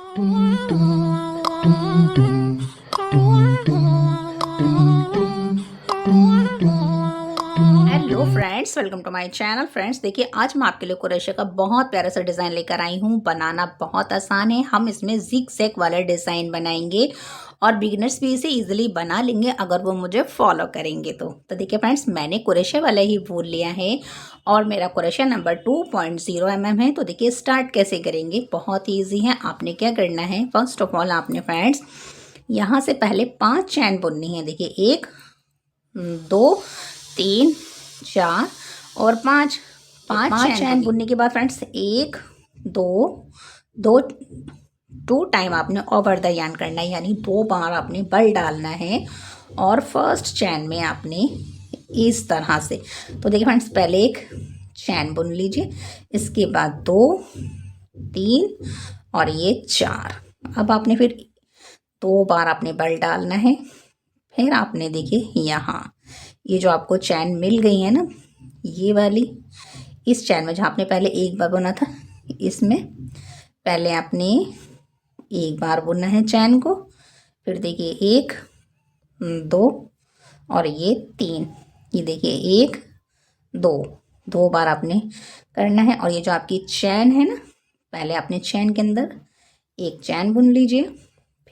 Tum tum tum tum tum tum tum tum tum tum hello friends, welcome to my channel. Friends देखिए, आज मैं आपके लिए crochet का बहुत प्यारा सा डिज़ाइन लेकर आई हूँ। बनाना बहुत आसान है। हम इसमें जिग जैग वाला डिज़ाइन बनाएंगे और बिगिनर्स भी इसे इजीली बना लेंगे अगर वो मुझे फॉलो करेंगे तो देखिए फ्रेंड्स, मैंने क्रोशिया वाला ही वूल लिया है और मेरा क्रोशिया नंबर 2.0 mm है। तो देखिए स्टार्ट कैसे करेंगे, बहुत ही ईजी है। आपने क्या करना है, फर्स्ट ऑफ ऑल आपने फ्रेंड्स यहाँ से पहले 5 चैन बुननी है। देखिए 1 2 3 4 और 5 5 चैन बुनने के बाद फ्रेंड्स 1 2 2 टू टाइम आपने ओवर द यार्न करना है, यानी 2 बार आपने बल डालना है। और फर्स्ट चैन में आपने इस तरह से, तो देखिए फ्रेंड्स, पहले एक चैन बुन लीजिए, इसके बाद 2 3 और ये 4। अब आपने फिर 2 बार आपने बल डालना है। फिर आपने देखिए यहाँ ये जो आपको चैन मिल गई है ना, ये वाली, इस चैन में जहाँ आपने पहले एक बार बुना था, इसमें पहले आपने एक बार बुनना है चैन को। फिर देखिए 1 2 और ये 3, ये देखिए 1 2, 2 बार आपने करना है। और ये जो आपकी चैन है ना, पहले आपने चैन के अंदर एक चैन बुन लीजिए,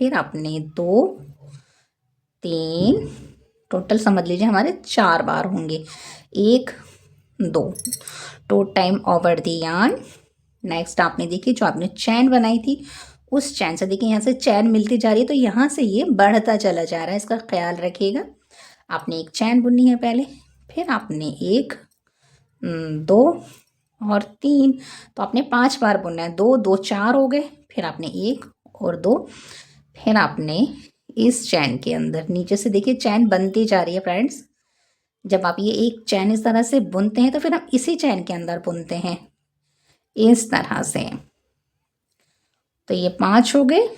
फिर आपने 2 3, टोटल समझ लीजिए हमारे 4 बार होंगे। 1 2 two time over the yarn. Next आपने देखिए जो आपने चैन बनाई थी, उस चैन से देखिए यहाँ से चैन मिलती जा रही है, तो यहाँ से ये बढ़ता चला जा रहा है, इसका ख्याल रखिएगा। आपने एक चैन बुननी है पहले, फिर आपने 1 2 और 3, तो आपने 5 बार बुनना है। 2 2 4 हो गए, फिर आपने 1 और 2, फिर आपने इस चैन के अंदर नीचे से देखिए चैन बनती जा रही है फ्रेंड्स। जब आप ये एक चैन इस तरह से बुनते हैं तो फिर हम इसी चैन के अंदर बुनते हैं इस तरह से। तो ये 5 हो गए,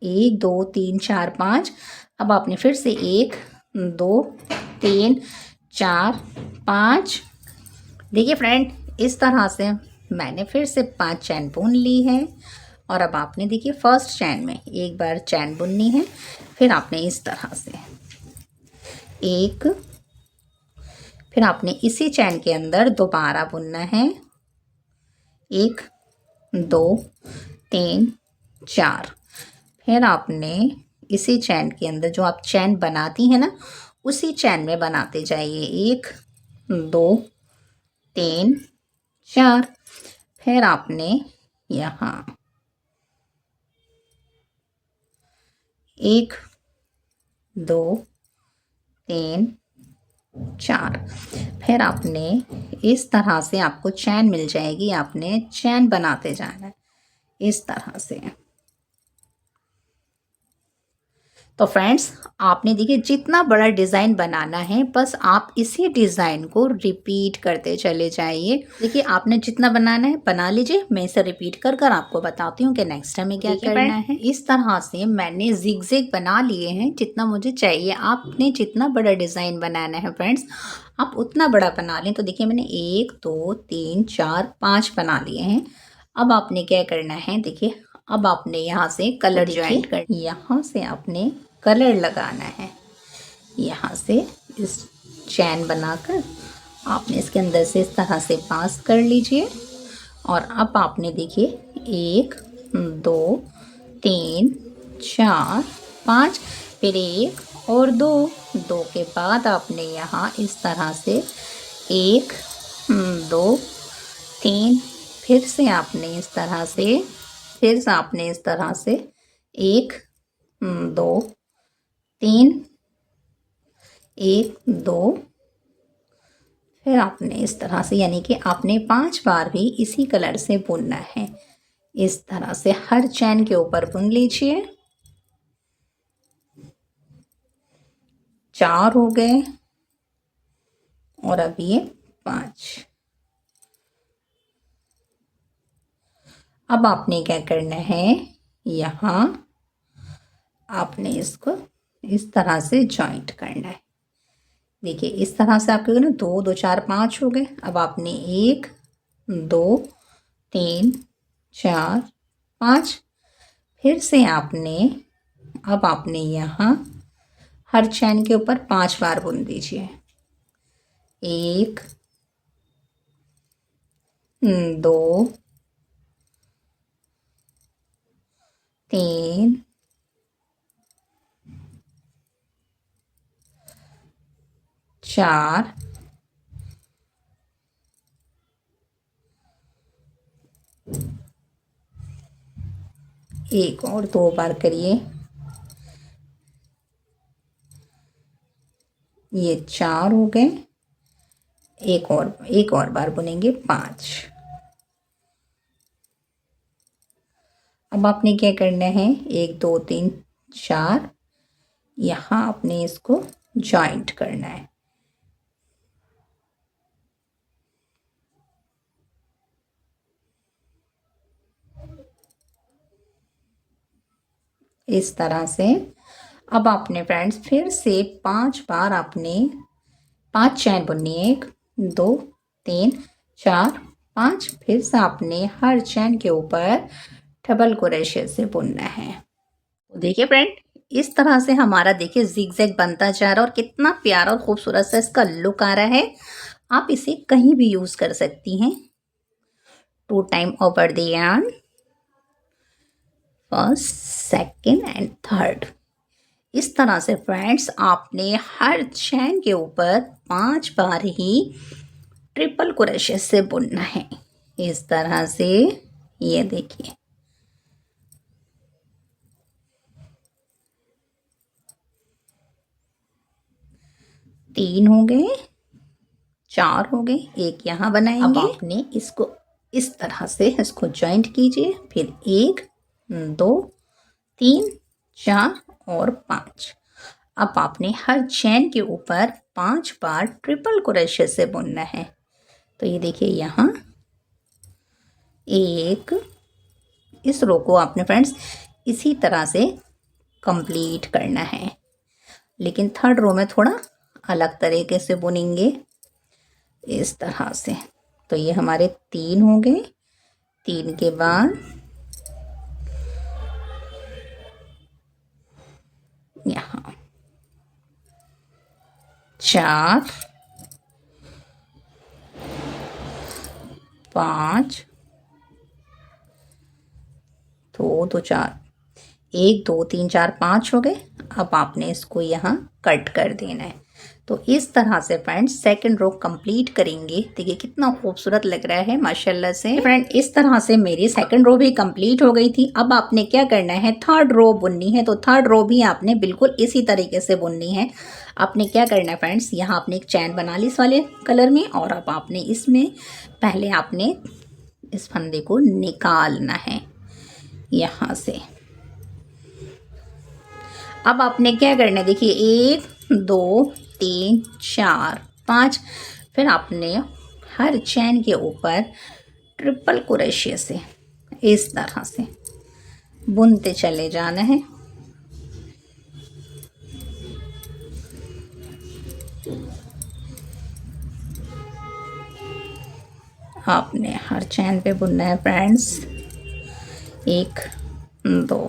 1 2 3 4 5। अब आपने फिर से 1 2 3 4 5, देखिए फ्रेंड इस तरह से मैंने फिर से 5 चैन बुन ली है। और अब आपने देखिए फर्स्ट चैन में एक बार चैन बुननी है, फिर आपने इस तरह से एक, फिर आपने इसी चैन के अंदर दोबारा बुनना है, 1 2 3 4। फिर आपने इसी चैन के अंदर जो आप चैन बनाती हैं ना, उसी चैन में बनाते जाइए, 1 2 3 4। फिर आपने यहाँ 1 2 3 4, फिर आपने इस तरह से आपको चैन मिल जाएगी, आपने चैन बनाते जाना है इस तरह से। तो फ्रेंड्स आपने देखिए जितना बड़ा डिज़ाइन बनाना है, बस आप इसी डिज़ाइन को रिपीट करते चले जाइए। देखिए आपने जितना बनाना है बना लीजिए, मैं इसे रिपीट कर कर आपको बताती हूँ कि नेक्स्ट हमें क्या करना है। इस तरह से मैंने जिग बना लिए हैं जितना मुझे चाहिए। आपने जितना बड़ा डिज़ाइन बनाना है फ्रेंड्स, आप उतना बड़ा बना लें। तो देखिए मैंने 1 2 3 4 5 बना लिए हैं। अब आपने क्या करना है, देखिए अब आपने यहाँ से कलर ज्वाइन कर, यहाँ से आपने कलर लगाना है। यहाँ से इस चैन बनाकर आपने इसके अंदर से इस तरह से पास कर लीजिए। और अब आपने देखिए 1 2 3 4 5, फिर 1 और 2, 2 के बाद आपने यहाँ इस तरह से 1 2 3, फिर से आपने इस तरह से, फिर से आपने इस तरह से 1 2 3 1 2, फिर आपने इस तरह से, यानी कि आपने 5 बार भी इसी कलर से बुनना है। इस तरह से हर चैन के ऊपर बुन लीजिए। 4 हो गए और अब ये 5। अब आपने क्या करना है, यहाँ आपने इसको इस तरह से जॉइंट करना है। देखिए इस तरह से आपके ना 2 2 4 5 हो गए। अब आपने 1 2 3 4 5, फिर से आपने अब आपने यहाँ हर चैन के ऊपर 5 बार बुन दीजिए। 1 2 3 4 एक और 2 बार करिए। ये 4 हो गए। एक और बार बुनेंगे 5। अब आपने क्या करना है, 1 2 3 4 यहाँ आपने इसको जॉइंट करना है। इस तरह से अब आपने फ्रेंड्स फिर से 5 बार आपने 5 चैन बुननी है। 1 2 3 4 5। फिर से आपने हर चैन के ऊपर डबल क्रोशे से बुनना है। तो देखिए फ्रेंड, इस तरह से हमारा देखिए जिगजैग बनता जा रहा है और कितना प्यारा और खूबसूरत सा इसका लुक आ रहा है। आप इसे कहीं भी यूज कर सकती हैं। 2 time over the yarn, first second and third. इस तरह से फ्रेंड्स आपने हर चैन के ऊपर 5 बार ही ट्रिपल क्रोशे से बुनना है। इस तरह से ये देखिए, 3 हो गए, 4 हो गए, एक यहाँ बनाएंगे। अब आपने इसको इस तरह से इसको जॉइंट कीजिए। फिर 1 2 3 4 और 5। अब आपने हर चैन के ऊपर 5 बार ट्रिपल क्रोशे से बुनना है। तो ये देखिए यहाँ एक, इस रो को आपने फ्रेंड्स इसी तरह से कंप्लीट करना है, लेकिन थर्ड रो में थोड़ा अलग तरीके से बुनेंगे इस तरह से। तो ये हमारे 3 हो गए। 3 के बाद यहाँ 4 5 2 4, 1 2 3 4 5 हो गए। अब आपने इसको यहाँ कट कर देना है। तो इस तरह से फ्रेंड्स सेकंड रो कंप्लीट करेंगे। देखिए कितना खूबसूरत लग रहा है माशाल्लाह से। फ्रेंड इस तरह से मेरी सेकंड रो भी कंप्लीट हो गई थी। अब आपने क्या करना है, थर्ड रो बुननी है। तो थर्ड रो भी आपने बिल्कुल इसी तरीके से बुननी है। आपने क्या करना है फ्रेंड्स, यहाँ आपने एक चैन बना ली इस वाले कलर में, और अब आपने इसमें पहले आपने इस फंदे को निकालना है यहाँ से। अब आपने क्या करना है, देखिए 1 2 3 4 5। फिर आपने हर चैन के ऊपर ट्रिपल क्रोशे से इस तरह से बुनते चले जाना है। आपने हर चैन पे बुनना है फ्रेंड्स। 1 2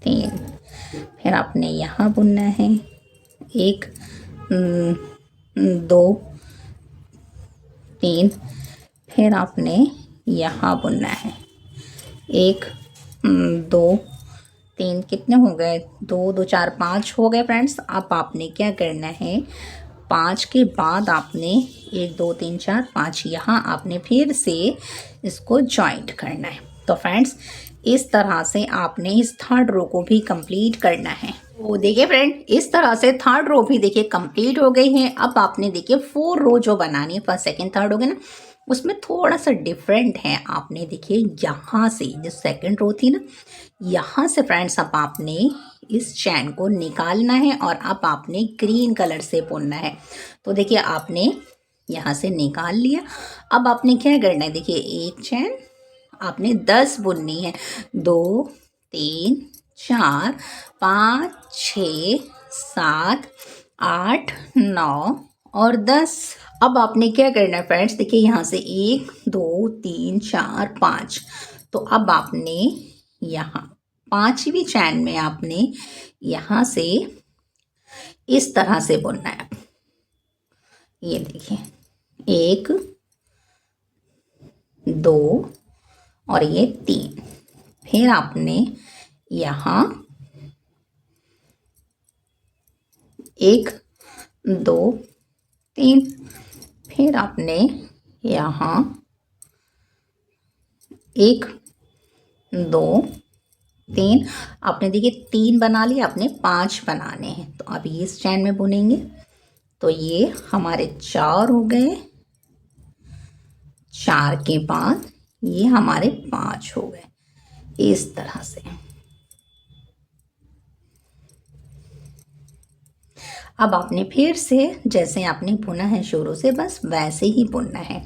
3। फिर आपने यहाँ बुनना है 1 2 3। फिर आपने यहाँ बुनना है 1 2 3। कितने हो गए, 2 2 4 5 हो गए फ्रेंड्स। अब आपने क्या करना है, 5 के बाद आपने 1 2 3 4 5 यहाँ आपने फिर से इसको जॉइंट करना है। तो फ्रेंड्स इस तरह से आपने इस थर्ड रो को भी कंप्लीट करना है। तो देखिए फ्रेंड, इस तरह से थर्ड रो भी देखिए कंप्लीट हो गई है। अब आपने देखिए 4 रो जो बनानी है, फर्स्ट सेकंड थर्ड हो गए ना, उसमें थोड़ा सा डिफरेंट है। आपने देखिए यहाँ से जो सेकंड रो थी ना, यहाँ से फ्रेंड्स अब आपने इस चैन को निकालना है और अब आपने ग्रीन कलर से बुनना है। तो देखिए आपने यहाँ से निकाल लिया। अब आपने क्या करना है, देखिए एक चैन आपने 10 बुननी है। 2 3 4 5 6 7 8 9 और 10। अब आपने क्या करना है फ्रेंड्स, देखिए यहाँ से 1 2 3 4 5। तो अब आपने यहाँ 5वीं चैन में आपने यहाँ से इस तरह से बुनना है। ये देखिए 1 2 और ये 3। फिर आपने यहाँ 1 2 3। फिर आपने यहाँ 1 2 3। आपने देखिए 3 बना लिए, आपने 5 बनाने हैं। तो अब ये इस चैन में बुनेंगे तो ये हमारे 4 हो गए, 4 के बाद ये हमारे 5 हो गए, इस तरह से। अब आपने फिर से जैसे आपने बुना है शुरू से, बस वैसे ही बुनना है।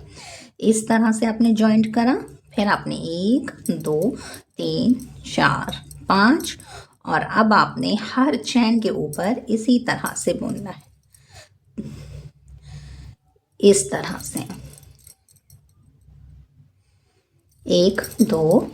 इस तरह से आपने जॉइंट करा, फिर आपने 1 2 3 4 5 और अब आपने हर चैन के ऊपर इसी तरह से बुनना है, इस तरह से 1 2।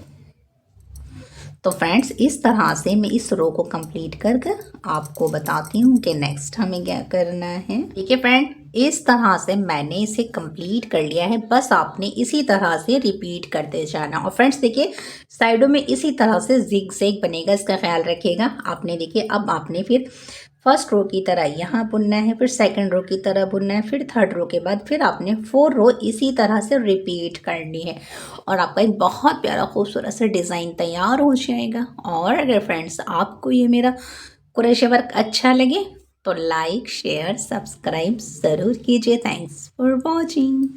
तो फ्रेंड्स इस तरह से मैं इस रो को कंप्लीट कर कर आपको बताती हूँ कि नेक्स्ट हमें क्या करना है। ठीक है फ्रेंड, इस तरह से मैंने इसे कंप्लीट कर लिया है। बस आपने इसी तरह से रिपीट करते जाना। और फ्रेंड्स देखिए साइडों में इसी तरह से जिग जैग बनेगा, इसका ख्याल रखिएगा। आपने देखिए अब आपने फिर फर्स्ट रो की तरह यहाँ बुनना है, फिर सेकंड रो की तरह बुनना है, फिर थर्ड रो के बाद फिर आपने 4 रो इसी तरह से रिपीट करनी है और आपका एक बहुत प्यारा खूबसूरत सा डिज़ाइन तैयार हो जाएगा। और अगर फ्रेंड्स आपको ये मेरा क्रोशे वर्क अच्छा लगे तो लाइक शेयर सब्सक्राइब ज़रूर कीजिए। Thanks for watching.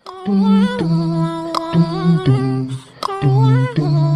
Dum dum dum dum dum dum.